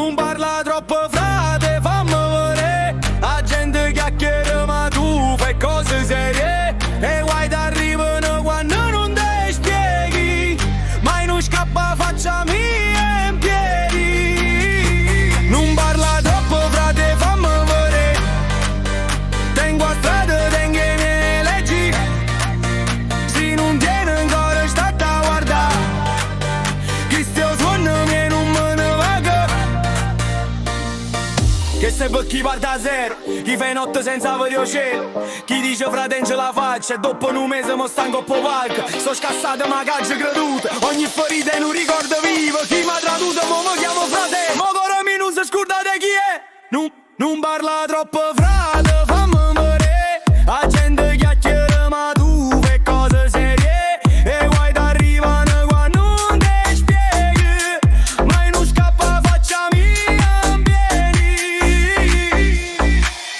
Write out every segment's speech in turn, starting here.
Non parla troppo frate, fammi vedere. La gente chiacchiera ma tu fai cose serie. E guai t'arrivano quando non te spieghi. Mai non scappa faccia mia in piedi. Non parla troppo frate, fammi vedere. Tengo a strada, tengo i miei leggi. Se non tiene ancora state a guardare. Chi stia suono mie non me ne vaga. Che se per chi parte a zero, chi fa notte senza avere il cielo. Chi dice frate ce la faccia e dopo un mese mo stanco po' palco. Sto scassato ma caccio creduto. Ogni ferita è un ricordo vivo. Chi mi ha traduto mo mi chiamo frate. Mo coro mi non si scordate chi è. Non parla troppo frate, fammi vedere. La gente chiacchiera ma tu fai cose serie. E guai t'arrivano quando non te spieghi. Mai non scappa faccia mia in piedi.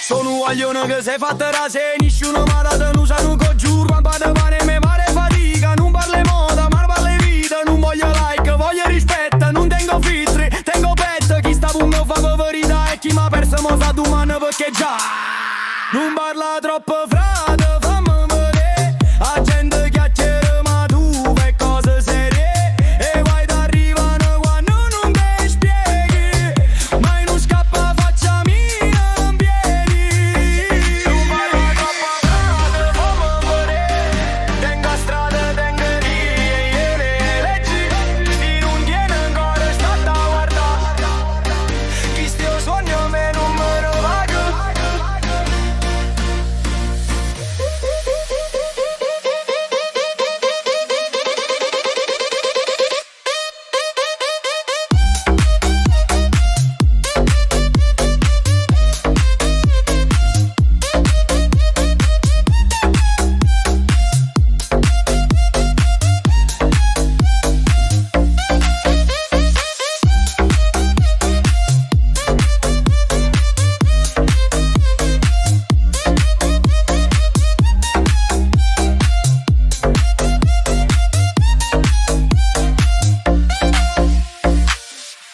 Sono un guaglione che sei fatta da sé. Nessuno mi ha dato un sano congiuro. Quando pane pane mi pare fatica. Non parli moda ma parli vita. Non voglio like, voglio rispetto. Non tengo filtri, tengo petto. Chi sta pure fa verità e chi mi ha perso mo sa domani perché già. Non parla troppo frate.